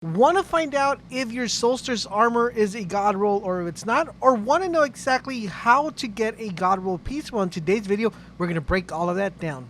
Want to find out if your Solstice armor is a god roll or if it's not, or want to know exactly how to get a god roll piece? Well, in today's video, we're going to break all of that down.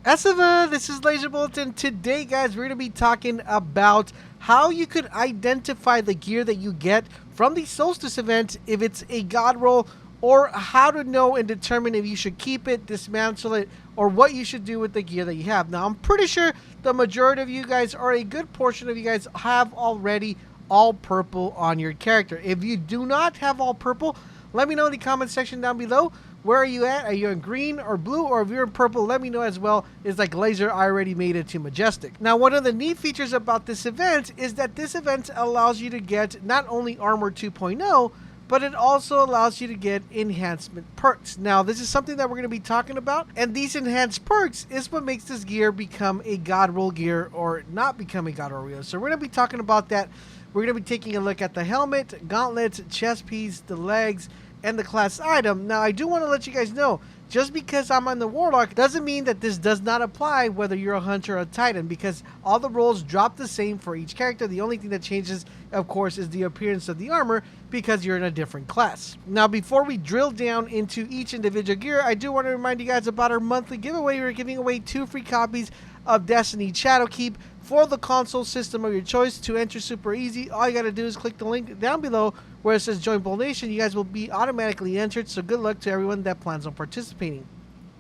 This is LaserBolt, and today, guys, we're going to be talking about how you could identify the gear that you get from the Solstice event, if it's a god roll, or how to know and determine if you should keep it, dismantle it, or what you should do with the gear that you have. Now, I'm pretty sure the majority of you guys, or a good portion of you guys, have already all purple on your character. If you do not have all purple, let me know in the comment section down below. Where are you at? Are you in green or blue? Or if you're in purple, let me know as well. It's like Laser, I already made it to Majestic. Now, one of the neat features about this event is that this event allows you to get not only Armor 2.0, but it also allows you to get enhancement perks. Now, this is something that we're going to be talking about, and these enhanced perks is what makes this gear become a god roll gear or not become a god roll gear. So we're going to be talking about that. We're going to be taking a look at the helmet, gauntlets, chest piece, the legs, and the class item. Now, I do want to let you guys know, just because I'm on the Warlock doesn't mean that this does not apply whether you're a Hunter or a Titan, because all the rolls drop the same for each character. The only thing that changes, of course, is the appearance of the armor, because you're in a different class. Now, before we drill down into each individual gear, I do want to remind you guys about our monthly giveaway. We're giving away 2 free copies of Destiny Shadowkeep for the console system of your choice. To enter, super easy. All you got to do is click the link down below where it says Join Bolt Nation. You guys will be automatically entered, so good luck to everyone that plans on participating.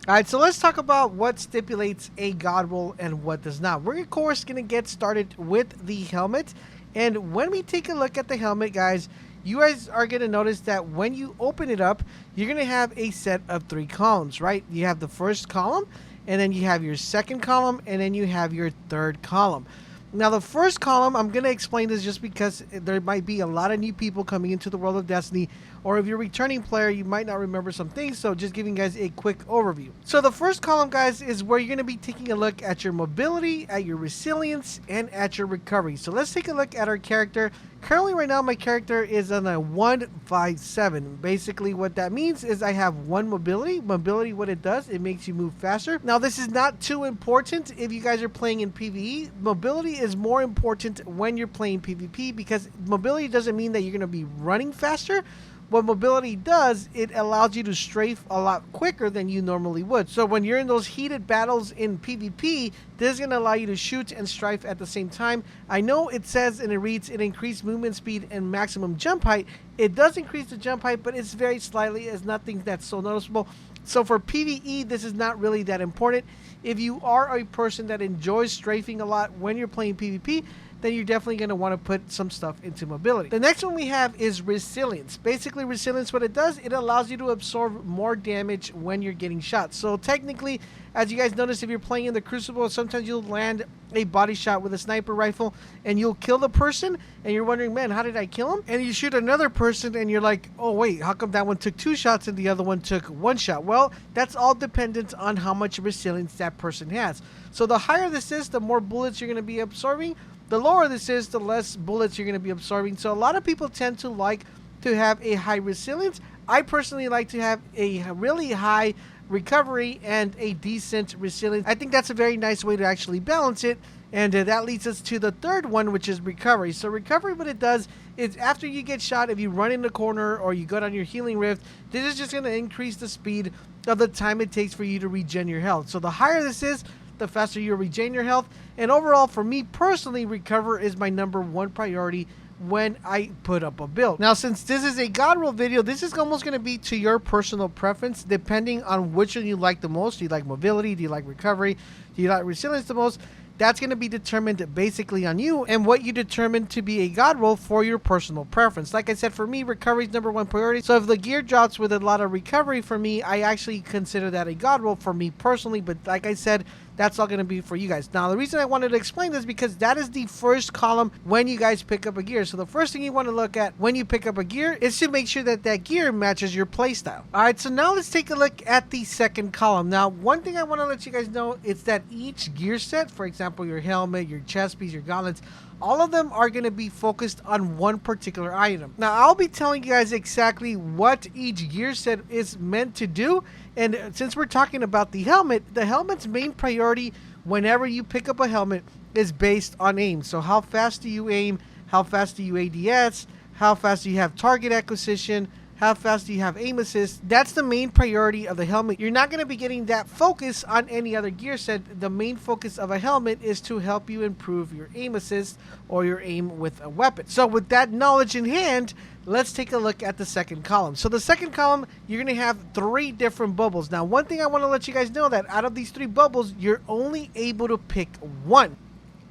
Alright, so let's talk about what stipulates a god roll and what does not. We're, of course, going to get started with the helmet. And when we take a look at the helmet, guys, you guys are going to notice that when you open it up, you're going to have a set of 3 columns, right? You have the first column, and then you have your second column, and then you have your third column. Now, the first column, I'm going to explain this just because there might be a lot of new people coming into the world of Destiny, or if you're a returning player, you might not remember some things, so just giving you guys a quick overview. So the first column, guys, is where you're going to be taking a look at your mobility, at your resilience, and at your recovery. So let's take a look at our character. Currently, right now, my character is on a 157. Basically, what that means is I have 1 mobility. Mobility, what it does, it makes you move faster. Now, this is not too important if you guys are playing in PvE. Mobility is more important when you're playing PvP, because mobility doesn't mean that you're going to be running faster. What mobility does, it allows you to strafe a lot quicker than you normally would. So when you're in those heated battles in PvP, this is going to allow you to shoot and strafe at the same time. I know it says and it reads it increased movement speed and maximum jump height. It does increase the jump height, but it's very slightly. It's nothing that's so noticeable. So for PvE, this is not really that important. If you are a person that enjoys strafing a lot when you're playing PvP, then you're definitely going to want to put some stuff into mobility. The next one we have is resilience. Basically, resilience, what it does, it allows you to absorb more damage when you're getting shot. So technically, as you guys notice, if you're playing in the Crucible, sometimes you'll land a body shot with a sniper rifle and you'll kill the person and you're wondering, man, how did I kill him? And you shoot another person and you're like, oh wait, how come that one took 2 shots and the other one took 1 shot? Well, that's all dependent on how much resilience that person has. So the higher this is, the more bullets you're going to be absorbing. The lower this is, the less bullets you're going to be absorbing. So a lot of people tend to like to have a high resilience. I personally like to have a really high recovery and a decent resilience. I think that's a very nice way to actually balance it. And that leads us to the third one, which is recovery. So recovery, what it does is after you get shot, if you run in the corner or you go down your healing rift, this is just going to increase the speed of the time it takes for you to regen your health. So the higher this is, the faster you regain your health. And overall, for me personally, recover is my #1 priority when I put up a build. Now, since this is a god roll video, this is almost going to be to your personal preference, depending on which one you like the most. Do you like mobility? Do you like recovery? Do you like resilience the most? That's going to be determined basically on you and what you determine to be a god roll for your personal preference. Like I said, for me, recovery is #1 priority. So if the gear drops with a lot of recovery for me, I actually consider that a god roll for me personally. But like I said, that's all going to be for you guys. Now, the reason I wanted to explain this is because that is the first column when you guys pick up a gear. So the first thing you want to look at when you pick up a gear is to make sure that that gear matches your playstyle. All right, so now let's take a look at the second column. Now, one thing I want to let you guys know is that each gear set, for example, example, your helmet, your chest piece, your gauntlets, all of them are going to be focused on one particular item. Now, I'll be telling you guys exactly what each gear set is meant to do. And since we're talking about the helmet's main priority whenever you pick up a helmet is based on aim. So how fast do you aim? How fast do you ADS? How fast do you have target acquisition? How fast do you have aim assist? That's the main priority of the helmet. You're not going to be getting that focus on any other gear set. The main focus of a helmet is to help you improve your aim assist or your aim with a weapon. So with that knowledge in hand, let's take a look at the second column. So the second column, you're going to have 3 different bubbles. Now, one thing I want to let you guys know that out of these 3 bubbles, you're only able to pick one.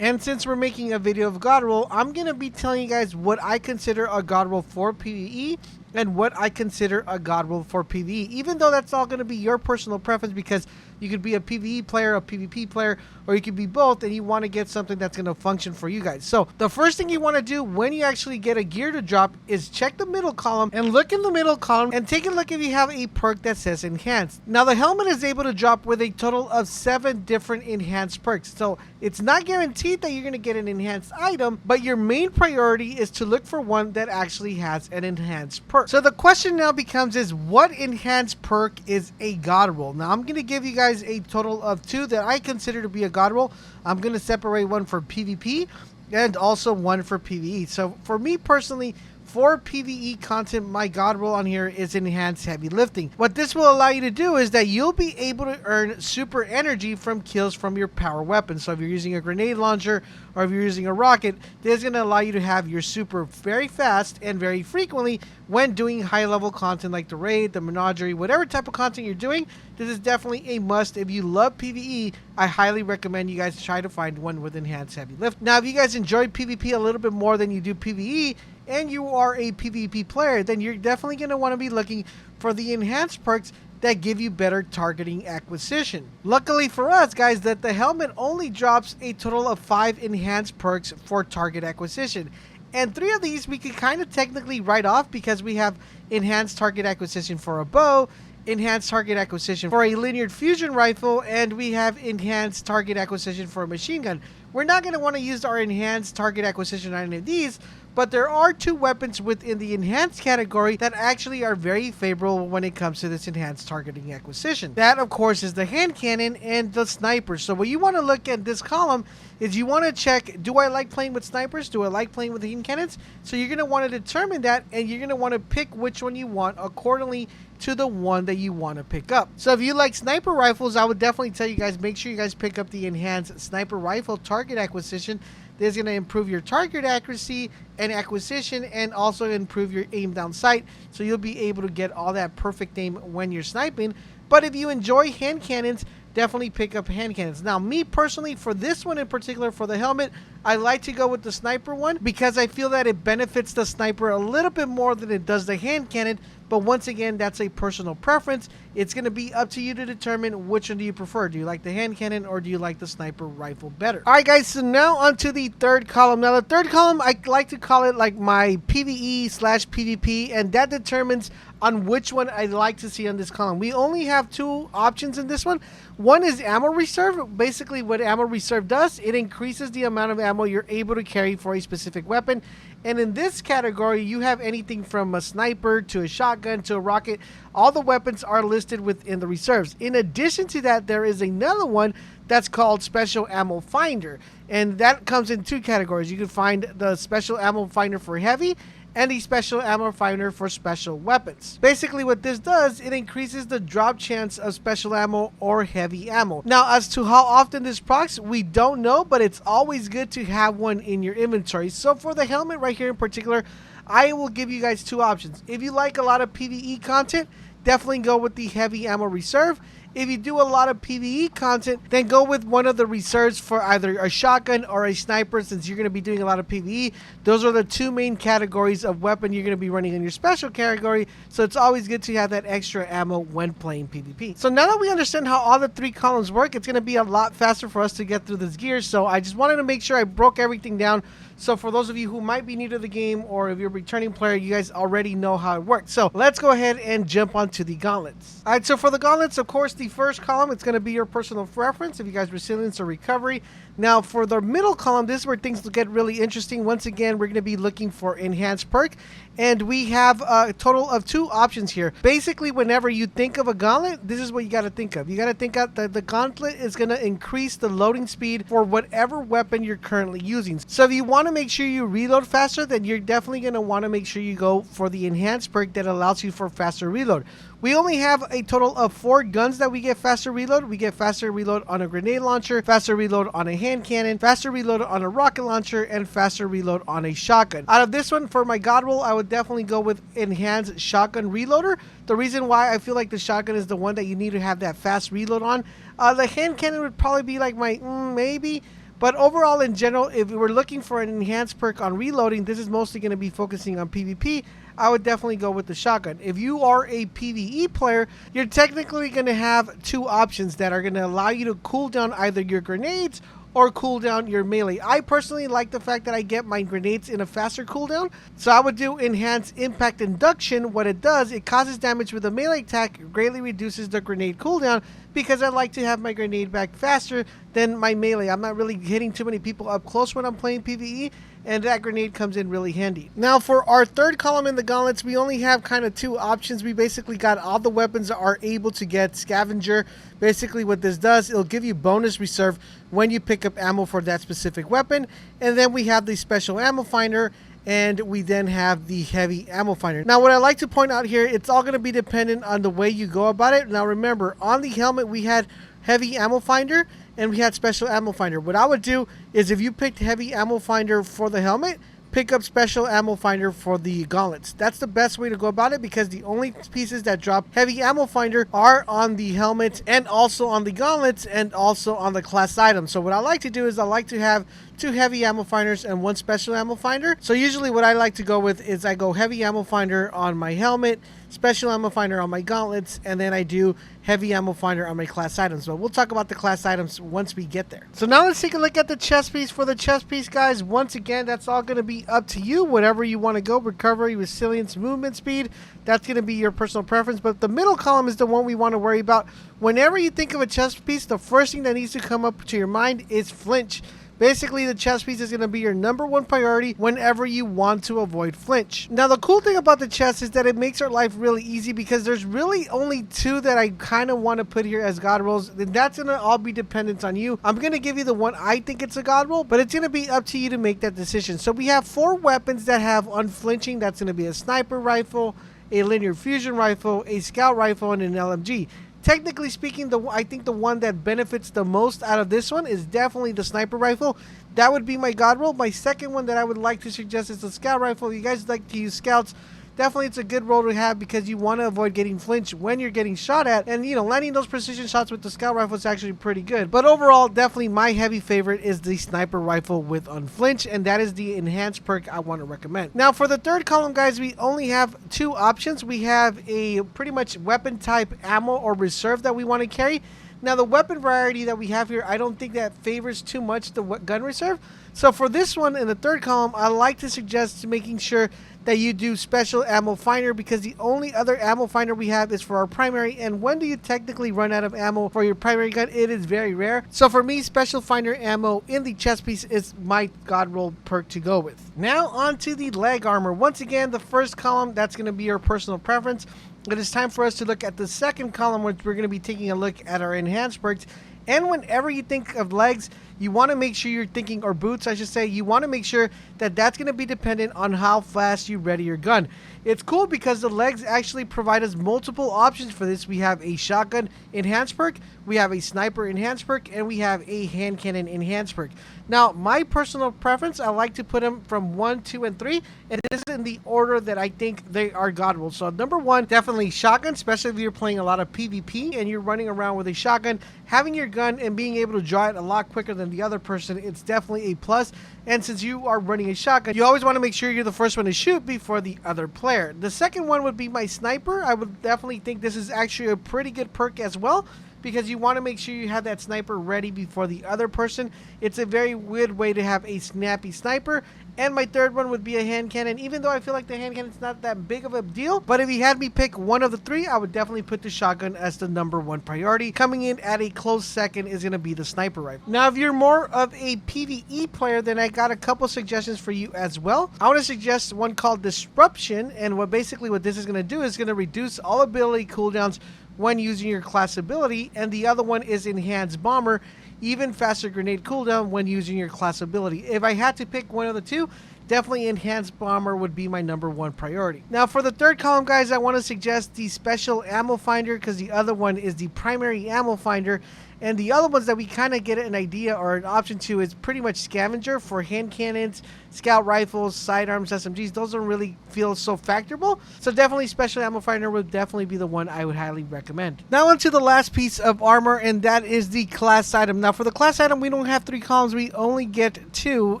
And since we're making a video of God Roll, I'm going to be telling you guys what I consider a God Roll for PvE and what I consider a God Roll for PvE, even though that's all going to be your personal preference, because you could be a PvE player, a PvP player, or you could be both, and you want to get something that's going to function for you guys. So the first thing you want to do when you actually get a gear to drop is check the middle column and look in the middle column and take a look if you have a perk that says enhanced. Now, the helmet is able to drop with a total of 7 different enhanced perks. So it's not guaranteed that you're going to get an enhanced item, but your main priority is to look for one that actually has an enhanced perk. So the question now becomes is what enhanced perk is a God Roll? Now, I'm going to give you guys a total of 2 that I consider to be a God Roll. I'm going to separate one for PvP and also one for PvE. So for me personally, for PvE content, my God Roll on here is enhanced heavy lifting. What this will allow you to do is that you'll be able to earn super energy from kills from your power weapon. So if you're using a grenade launcher or if you're using a rocket, this is going to allow you to have your super very fast and very frequently when doing high level content like the raid, the menagerie, whatever type of content you're doing. This is definitely a must. If you love PvE, I highly recommend you guys try to find one with enhanced heavy lift. Now, if you guys enjoy PvP a little bit more than you do PvE, and you are a PvP player, then you're definitely going to want to be looking for the enhanced perks that give you better targeting acquisition. Luckily for us, guys, that the helmet only drops a total of 5 enhanced perks for target acquisition. And 3 of these we could kind of technically write off because we have enhanced target acquisition for a bow, enhanced target acquisition for a linear fusion rifle, and we have enhanced target acquisition for a machine gun. We're not going to want to use our enhanced target acquisition on any of these, but there are 2 weapons within the enhanced category that actually are very favorable when it comes to this enhanced targeting acquisition. That, of course, is the hand cannon and the sniper. So what you want to look at this column is you want to check, do I like playing with snipers? Do I like playing with hand cannons? So you're going to want to determine that, and you're going to want to pick which one you want accordingly to the one that you want to pick up. So if you like sniper rifles, I would definitely tell you guys, make sure you guys pick up the enhanced sniper rifle target acquisition. This is going to improve your target accuracy and acquisition and also improve your aim down sight. So you'll be able to get all that perfect aim when you're sniping. But if you enjoy hand cannons, definitely pick up hand cannons. Now, me personally, for this one in particular, for the helmet, I like to go with the sniper one because I feel that it benefits the sniper a little bit more than it does the hand cannon. But once again, that's a personal preference. It's going to be up to you to determine which one do you prefer. Do you like the hand cannon or do you like the sniper rifle better? All right, guys, so now onto the 3rd column. Now, the 3rd column, I like to call it like my PvE/PvP, and that determines on which one I like to see on this column. We only have 2 options in this one. One is ammo reserve. Basically, what ammo reserve does, it increases the amount of ammo you're able to carry for a specific weapon. And in this category, you have anything from a sniper to a shotgun to a rocket. All the weapons are listed within the reserves. In addition to that, there is another one that's called Special Ammo Finder. And that comes in 2 categories. You can find the Special Ammo Finder for heavy and the Special Ammo Finder for special weapons. Basically what this does, it increases the drop chance of special ammo or heavy ammo. Now, as to how often this procs, we don't know, but it's always good to have one in your inventory. So for the helmet right here in particular, I will give you guys 2 options. If you like a lot of PvE content, definitely go with the heavy ammo reserve. If you do a lot of PvE content, then go with one of the reserves for either a shotgun or a sniper, since you're going to be doing a lot of PvE. Those are the 2 main categories of weapon you're going to be running in your special category, so it's always good to have that extra ammo when playing PvP. So now that we understand how all the 3 columns work, it's going to be a lot faster for us to get through this gear, so I just wanted to make sure I broke everything down. So for those of you who might be new to the game, or if you're a returning player, you guys already know how it works. So let's go ahead and jump onto the gauntlets. All right, so for the gauntlets, of course, the first column, it's going to be your personal preference if you guys resilience or recovery. Now for the middle column, this is where things get really interesting. Once again, we're going to be looking for enhanced perk, and we have a total of 2 options here. Basically, whenever you think of a gauntlet, this is what you got to think of. You got to think out that the gauntlet is going to increase the loading speed for whatever weapon you're currently using. So if you want to make sure you reload faster, then you're definitely going to want to make sure you go for the enhanced perk that allows you for faster reload. We only have a total of 4 guns that we get faster reload. We get faster reload on a grenade launcher, faster reload on a hand cannon, faster reload on a rocket launcher, and faster reload on a shotgun. Out of this one, for my god roll, I would definitely go with enhanced shotgun reloader. The reason why I feel like the shotgun is the one that you need to have that fast reload on. The hand cannon would probably be like my maybe. But overall, in general, if we're looking for an enhanced perk on reloading, this is mostly going to be focusing on PvP. I would definitely go with the shotgun. If you are a PvE player, you're technically going to have 2 options that are going to allow you to cool down either your grenades or cool down your melee. I personally like the fact that I get my grenades in a faster cooldown, so I would do enhanced impact induction. What it does, it causes damage with a melee attack, greatly reduces the grenade cooldown, because I like to have my grenade back faster than my melee. I'm not really hitting too many people up close when I'm playing PvE, and that grenade comes in really handy. Now for our third column in the gauntlets, we only have kind of 2 options. We basically got all the weapons that are able to get scavenger. Basically what this does, it'll give you bonus reserve when you pick up ammo for that specific weapon. And then we have the special ammo finder, and we then have the heavy ammo finder. Now what I like to point out here, it's all going to be dependent on the way you go about it. Now remember, on the helmet we had heavy ammo finder and we had special ammo finder. What I would do is, if you picked heavy ammo finder for the helmet, pick up special ammo finder for the gauntlets. That's the best way to go about it, because the only pieces that drop heavy ammo finder are on the helmet and also on the gauntlets and also on the class items. So what I like to do is I like to have 2 heavy ammo finders and 1 special ammo finder. So usually what I like to go with is I go heavy ammo finder on my helmet, special ammo finder on my gauntlets, and then I do heavy ammo finder on my class items. But we'll talk about the class items once we get there. So now let's take a look at the chest piece. For the chest piece, guys, once again, that's all going to be up to you. Whatever you want to go, recovery, resilience, movement speed, that's going to be your personal preference. But the middle column is the one we want to worry about. Whenever you think of a chest piece, the first thing that needs to come up to your mind is flinch. Basically, the chest piece is going to be your #1 priority whenever you want to avoid flinch. Now, the cool thing about the chest is that it makes our life really easy, because there's really only 2 that I kind of want to put here as god rolls, and that's going to all be dependent on you. I'm going to give you the one I think it's a god roll, but it's going to be up to you to make that decision. So we have 4 weapons that have unflinching. That's going to be a sniper rifle, a linear fusion rifle, a scout rifle, and an LMG. Technically speaking, I think the one that benefits the most out of this one is definitely the sniper rifle. That would be my god roll. My second one that I would like to suggest is the scout rifle. If you guys like to use scouts, definitely it's a good roll to have, because you want to avoid getting flinched when you're getting shot at, and landing those precision shots with the scout rifle is actually pretty good. But overall, definitely my heavy favorite is the sniper rifle with unflinch, and that is the enhanced perk I want to recommend. Now for the third column, guys, we only have 2 options. We have a pretty much weapon type ammo or reserve that we want to carry. Now the weapon variety that we have here, I don't think that favors too much the gun reserve. So for this one in the third column, I like to suggest making sure that you do special ammo finder, because the only other ammo finder we have is for our primary, and when do you technically run out of ammo for your primary gun? It is very rare. So for me, special finder ammo in the chest piece is my god roll perk to go with. Now on to the leg armor. Once again, the first column, that's going to be your personal preference. It is time for us to look at the second column, which we're going to be taking a look at our enhanced perks. And whenever you think of legs, you want to make sure you're thinking, or boots I should say, you want to make sure that that's going to be dependent on how fast you ready your gun. It's cool because the legs actually provide us multiple options for this. We have a shotgun enhanced perk, we have a sniper enhanced perk, and we have a hand cannon enhanced perk. Now, my personal preference, I like to put them from 1, 2, and 3, and it is in the order that I think they are god rolls. So #1, definitely shotgun, especially if you're playing a lot of PvP and you're running around with a shotgun. Having your gun and being able to draw it a lot quicker than the other person, it's definitely a plus. And since you are running a shotgun, you always want to make sure you're the first one to shoot before the other player. The second one would be my sniper. I would definitely think this is actually a pretty good perk as well, because you want to make sure you have that sniper ready before the other person. It's a very weird way to have a snappy sniper. And my third one would be a hand cannon, even though I feel like the hand cannon is not that big of a deal. But if you had me pick one of the three, I would definitely put the shotgun as the #1 priority. Coming in at a close second is going to be the sniper rifle. Now, if you're more of a PvE player, then I got a couple suggestions for you as well. I want to suggest one called Disruption, and what this is going to do is going to reduce all ability cooldowns when using your class ability, and the other one is Enhanced Bomber, even faster grenade cooldown when using your class ability. If I had to pick one of the two, definitely Enhanced Bomber would be my #1 priority. Now for the third column, guys, I want to suggest the Special Ammo Finder, because the other one is the Primary Ammo Finder. And the other ones that we kind of get an idea or an option to is pretty much Scavenger for hand cannons, scout rifles, sidearms, SMGs. Those don't really feel so factorable. So definitely Special Ammo Finder would definitely be the one I would highly recommend. Now onto the last piece of armor, and that is the class item. Now for the class item, we don't have 3 columns. We only get 2.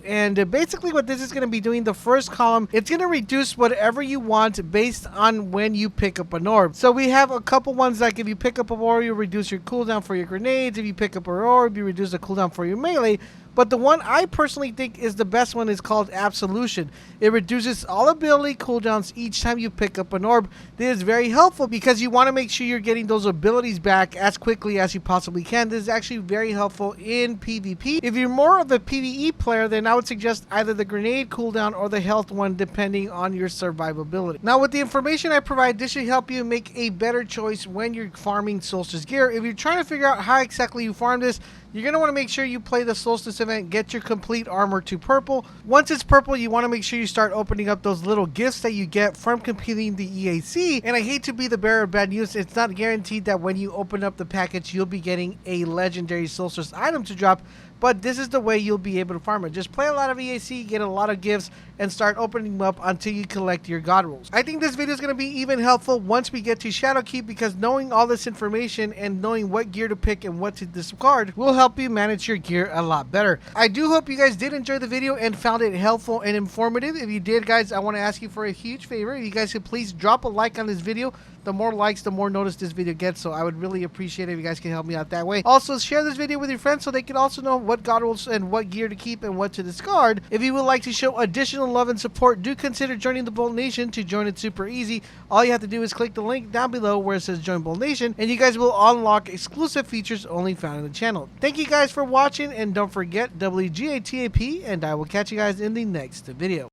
And basically what this is going to be doing, the first column, it's going to reduce whatever you want based on when you pick up an orb. So we have a couple ones like if you pick up an orb, you reduce your cooldown for your grenades. If you pick up an orb, you reduce the cooldown for your melee. But the one I personally think is the best one is called Absolution. It reduces all ability cooldowns each time you pick up an orb. This is very helpful because you want to make sure you're getting those abilities back as quickly as you possibly can. This is actually very helpful in PvP. If you're more of a PvE player, then I would suggest either the grenade cooldown or the health one, depending on your survivability. Now with the information I provide, this should help you make a better choice when you're farming Solstice gear. If you're trying to figure out how exactly you farm this, you're going to want to make sure you play the Solstice event, get your complete armor to purple. Once it's purple, you want to make sure you start opening up those little gifts that you get from completing the EAC. And I hate to be the bearer of bad news, it's not guaranteed that when you open up the package, you'll be getting a legendary Solstice item to drop. But this is the way you'll be able to farm it. Just play a lot of EAC, get a lot of gifts, and start opening them up until you collect your God rolls. I think this video is going to be even helpful once we get to Shadowkeep, because knowing all this information and knowing what gear to pick and what to discard will help you manage your gear a lot better. I do hope you guys did enjoy the video and found it helpful and informative. If you did, guys, I want to ask you for a huge favor. If you guys could please drop a like on this video. The more likes, the more notice this video gets, so I would really appreciate it if you guys can help me out that way. Also, share this video with your friends so they can also know what God rolls and what gear to keep and what to discard. If you would like to show additional love and support, do consider joining the Bolt Nation. To join, it's super easy. All you have to do is click the link down below where it says Join Bolt Nation, and you guys will unlock exclusive features only found in the channel. Thank you guys for watching, and don't forget WGATAP, and I will catch you guys in the next video.